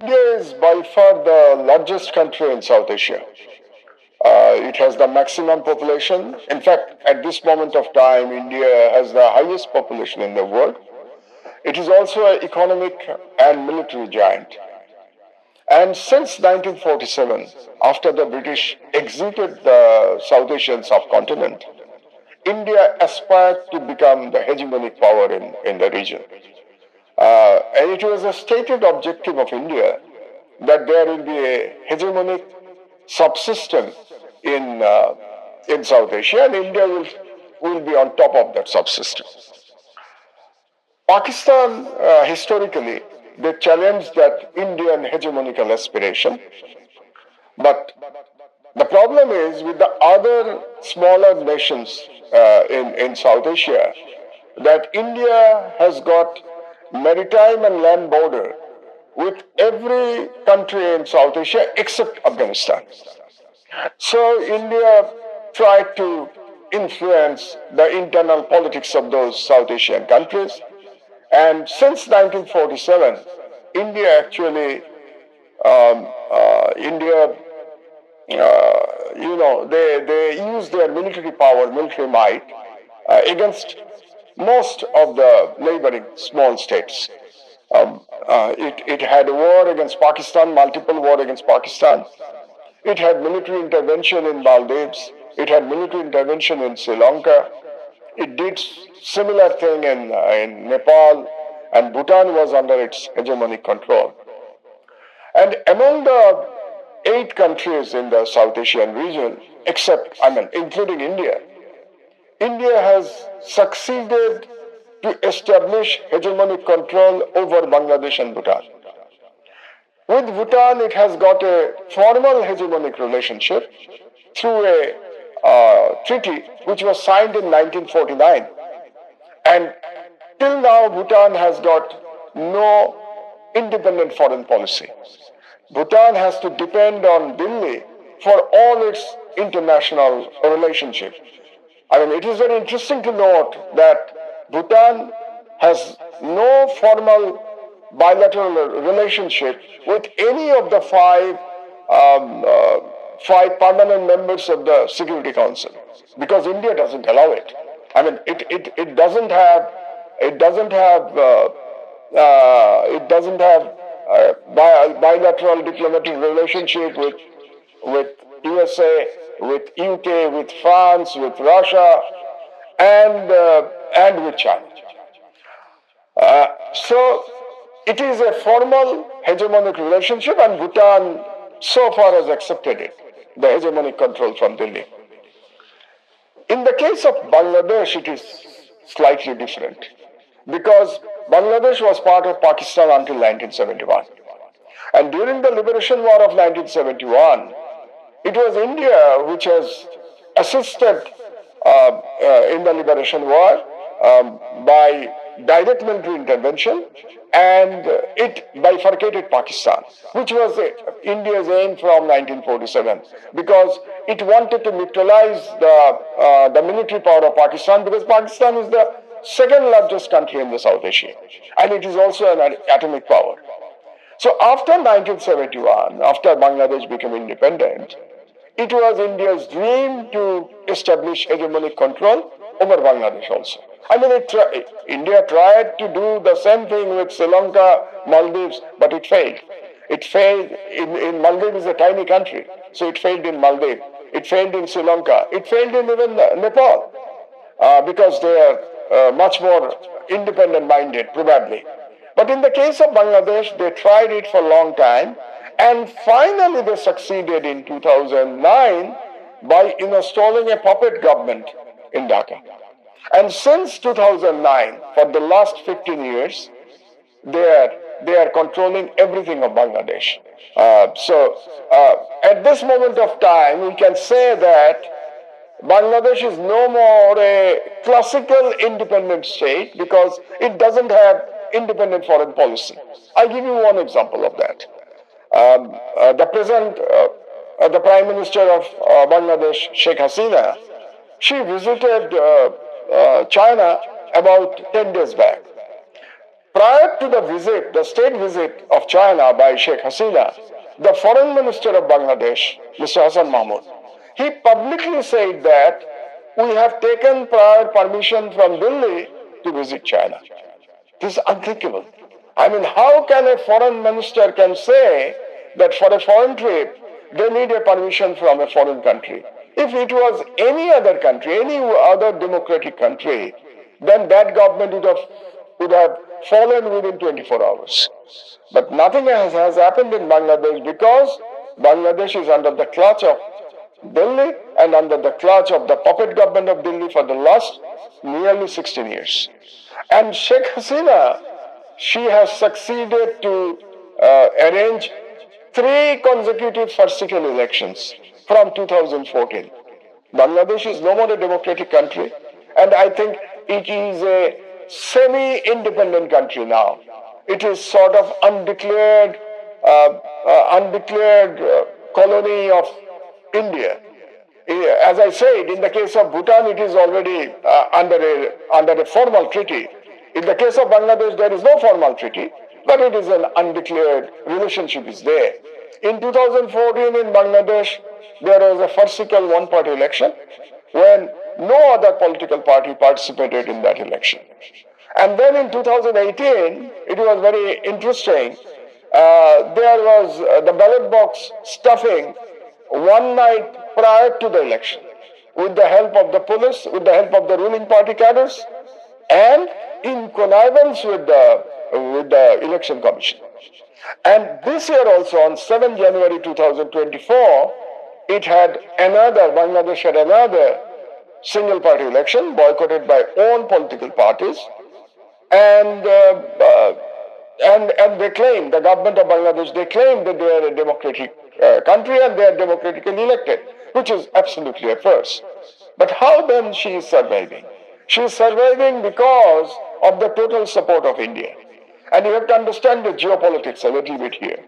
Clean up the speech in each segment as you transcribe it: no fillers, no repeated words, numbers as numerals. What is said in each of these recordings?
India is by far the largest country in South Asia. It has the maximum population. In fact, at this moment of time, India has the highest population in the world. It is also an economic and military giant. And since 1947, after the British exited the South Asian subcontinent, India aspired to become the hegemonic power in the region. And it was a stated objective of India that there will be a hegemonic subsystem in South Asia, and India will be on top of that subsystem. Pakistan, historically, they challenged that Indian hegemonical aspiration, but the problem is with the other smaller nations in South Asia that India has got maritime and land border with every country in South Asia except Afghanistan. So India tried to influence the internal politics of those South Asian countries. And since 1947, India actually, they use their military power, military might, against most of the neighboring small states. It had a war against Pakistan, multiple war against Pakistan. It had military intervention in Maldives. It had military intervention in Sri Lanka. It did similar thing in Nepal, and Bhutan was under its hegemonic control. And among the 8 countries in the South Asian region, including India, India has succeeded to establish hegemonic control over Bangladesh and Bhutan. With Bhutan, it has got a formal hegemonic relationship through a treaty which was signed in 1949. And till now, Bhutan has got no independent foreign policy. Bhutan has to depend on Delhi for all its international relationship. It is very interesting to note that Bhutan has no formal bilateral relationship with any of the five permanent members of the Security Council because India doesn't allow it. It doesn't have bilateral diplomatic relationship with USA, with UK, with France, with Russia, and with China. So it is a formal hegemonic relationship, and Bhutan so far has accepted it, the hegemonic control from Delhi. In the case of Bangladesh, it is slightly different because Bangladesh was part of Pakistan until 1971. And during the Liberation War of 1971, it was India which has assisted in the Liberation War by direct military intervention, and it bifurcated Pakistan, which was India's aim from 1947, because it wanted to neutralize the military power of Pakistan, because Pakistan is the second largest country in the South Asia, and it is also an atomic power. So after 1971, after Bangladesh became independent, it was India's dream to establish hegemonic control over Bangladesh also. India tried to do the same thing with Sri Lanka, Maldives, but it failed. It failed in Maldives is a tiny country, so it failed in Maldives. It failed in Sri Lanka. It failed in even Nepal because they are much more independent-minded, probably. But in the case of Bangladesh, they tried it for a long time, and finally they succeeded in 2009 by installing a puppet government in Dhaka. And since 2009, for the last 15 years, they are controlling everything of Bangladesh. At this moment of time, we can say that Bangladesh is no more a classical independent state because it doesn't have independent foreign policy. I'll give you one example of that. The Prime Minister of Bangladesh, Sheikh Hasina, she visited China about 10 days back. Prior to the visit, the state visit of China by Sheikh Hasina, the foreign minister of Bangladesh, Mr. Hassan Mahmood, he publicly said that we have taken prior permission from Delhi to visit China. This is unthinkable. I mean, how can a foreign minister can say that for a foreign trip, they need a permission from a foreign country? If it was any other country, any other democratic country, then that government would have fallen within 24 hours. But nothing has happened in Bangladesh because Bangladesh is under the clutch of Delhi and under the clutch of the puppet government of Delhi for the last nearly 16 years. And Sheikh Hasina, she has succeeded to arrange 3 consecutive farcical elections from 2014. Bangladesh is no more a democratic country, and I think it is a semi-independent country now. It is sort of undeclared colony of India. As I said, in the case of Bhutan, it is already under a formal treaty. In the case of Bangladesh, there is no formal treaty, but it is an undeclared relationship is there. In 2014 in Bangladesh, there was a farcical one-party election when no other political party participated in that election. And then in 2018, it was very interesting. There was the ballot box stuffing one night prior to the election with the help of the police, with the help of the ruling party cadres, and in connivance with the election commission. And this year also, on 7 January 2024, Bangladesh had another single party election boycotted by all political parties, and they claim, the government of Bangladesh, they claim that they are a democratic country and they are democratically elected, which is absolutely a farce. But how then she is surviving? She is surviving because of the total support of India. And you have to understand the geopolitics a little bit here.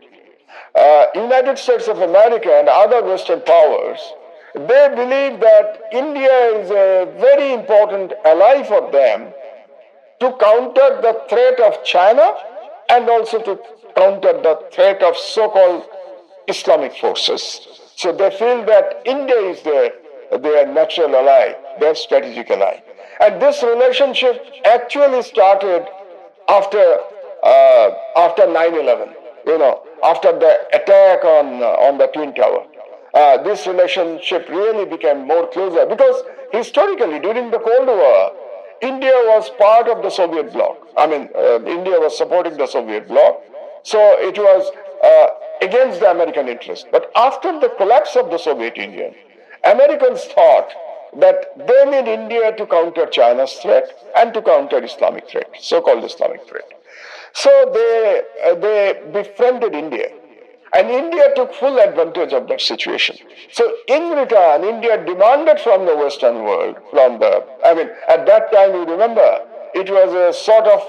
United States of America and other Western powers, they believe that India is a very important ally for them to counter the threat of China and also to counter the threat of so-called Islamic forces. So they feel that India is their natural ally, their strategic ally. And this relationship actually started after 9/11, after the attack on the Twin Tower. This relationship really became more closer because historically, during the Cold War, India was part of the Soviet bloc. India was supporting the Soviet bloc, so it was against the American interest. But after the collapse of the Soviet Union, Americans thought that they need India to counter China's threat and to counter Islamic threat, so-called Islamic threat. So they befriended India. And India took full advantage of that situation. So in return, India demanded from the Western world, at that time, you remember, it was a sort of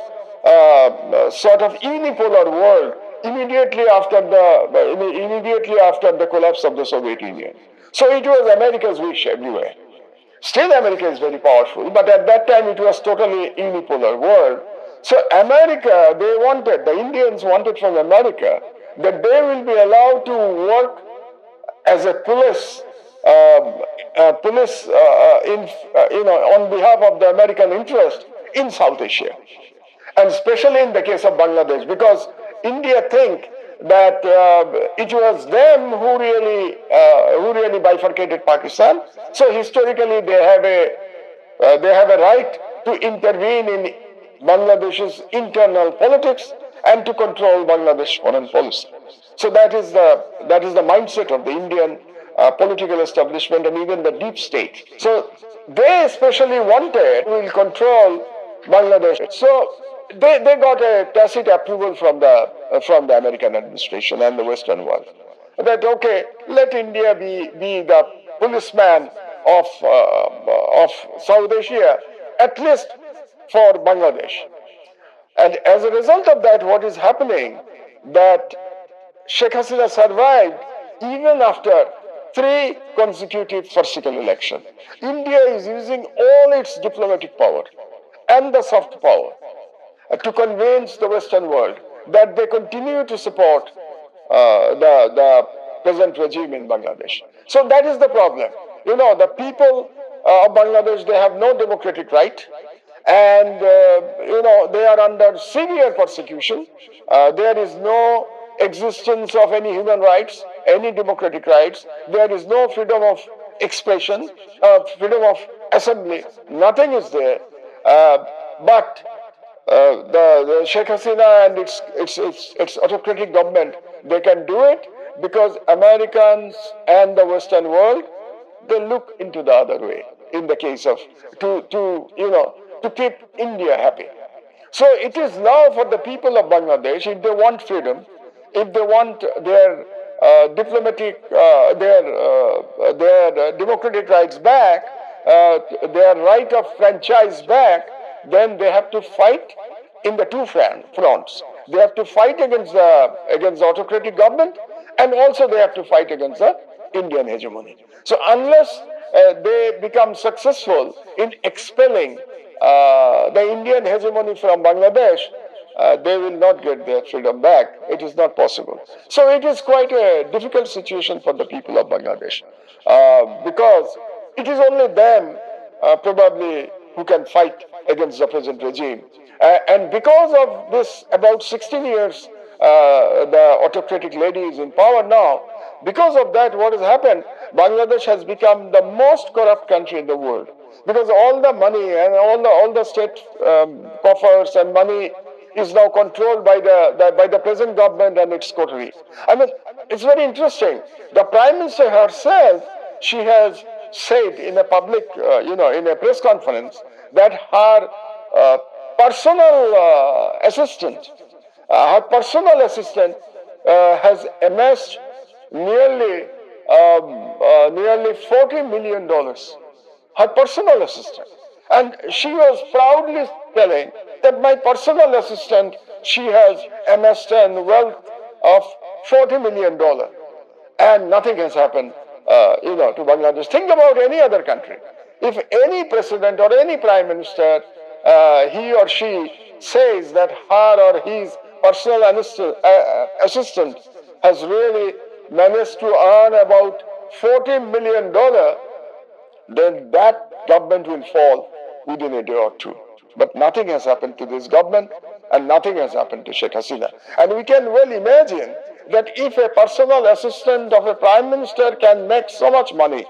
unipolar world immediately after the collapse of the Soviet Union. So it was America's wish everywhere. Still, America is very powerful, but at that time it was totally unipolar world. So the Indians wanted from America that they will be allowed to work as a police on behalf of the American interest in South Asia, and especially in the case of Bangladesh, because India think that it was them who really bifurcated Pakistan. So historically, they have a right to intervene in Bangladesh's internal politics and to control Bangladesh foreign policy. So that is the mindset of the Indian political establishment and even the deep state. So they especially wanted to control Bangladesh. So they got a tacit approval from the American administration and the Western world that okay, let India be the policeman of South Asia, at least for Bangladesh. And as a result of that, what is happening, that Sheikh Hasina survived even after 3 consecutive farcical elections. India is using all its diplomatic power and the soft power to convince the Western world that they continue to support the present regime in Bangladesh. So that is the problem. The people of Bangladesh, they have no democratic right, and they are under severe persecution. There is no existence of any human rights, any democratic rights. There is no freedom of expression, freedom of assembly. Nothing is there. But the Sheikh Hasina and its autocratic government, they can do it because Americans and the Western world, they look into the other way in the case of to keep India happy. So it is now for the people of Bangladesh, if they want freedom, if they want their democratic rights back, their right of franchise back, then they have to fight in the two fronts. They have to fight against the autocratic government, and also they have to fight against the Indian hegemony. So unless they become successful in expelling the Indian hegemony from Bangladesh, they will not get their freedom back. It is not possible. So it is quite a difficult situation for the people of Bangladesh because it is only them probably who can fight against the present regime. And because of this, about 16 years, the autocratic lady is in power now. Because of that, what has happened? Bangladesh has become the most corrupt country in the world because all the money and all the state coffers and money is now controlled by the present government and its coterie. I mean, it's very interesting. The Prime Minister herself, she has said in a public, in a press conference, that her personal assistant has amassed nearly $40 million. Her personal assistant. And she was proudly telling that my personal assistant, she has amassed a wealth of $40 million. And nothing has happened, to Bangladesh. Think about any other country. If any president or any prime minister, he or she says that her or his personal assistant has really managed to earn about $40 million, then that government will fall within a day or two. But nothing has happened to this government, and nothing has happened to Sheikh Hasina. And we can well imagine that if a personal assistant of a prime minister can make so much money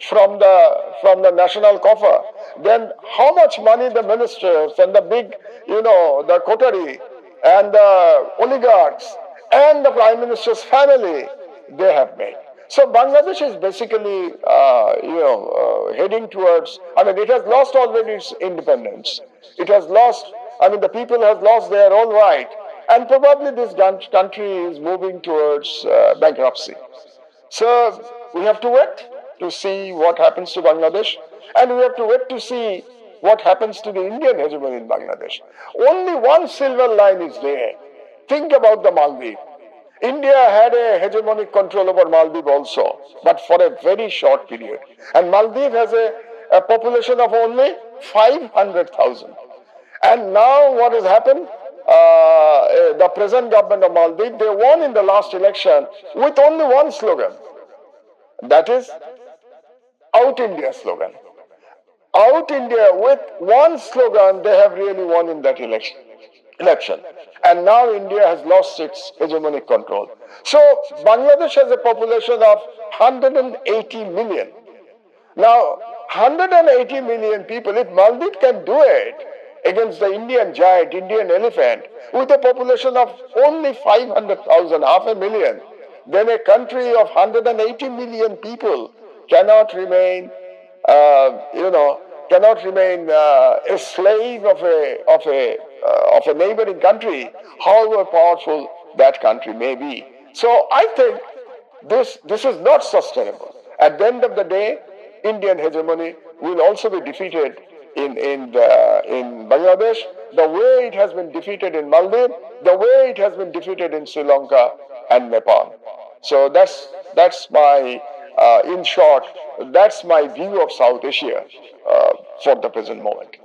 from the national coffer, then how much money the ministers and the big, the coterie and the oligarchs and the prime minister's family, they have made. So Bangladesh is basically, heading towards, it has lost already its independence. It has lost, the people have lost their own right. And probably this country is moving towards bankruptcy. So we have to wait to see what happens to Bangladesh. And we have to wait to see what happens to the Indian hegemony in Bangladesh. Only one silver line is there. Think about the Maldives. India had a hegemonic control over Maldives also, but for a very short period. And Maldives has a population of only 500,000. And now what has happened? The present government of Maldives, they won in the last election with only one slogan. That is, Out India slogan. Out India, with one slogan, they have really won in that election. And now India has lost its hegemonic control. So Bangladesh has a population of 180 million. Now, 180 million people, if Maldives can do it against the Indian giant, Indian elephant, with a population of only 500,000, half a million, then a country of 180 million people cannot remain, a slave of a neighboring country, however powerful that country may be. So I think this is not sustainable. At the end of the day, Indian hegemony will also be defeated in Bangladesh, the way it has been defeated in Maldives, the way it has been defeated in Sri Lanka and Nepal. So that's my, in short, that's my view of South Asia for the present moment.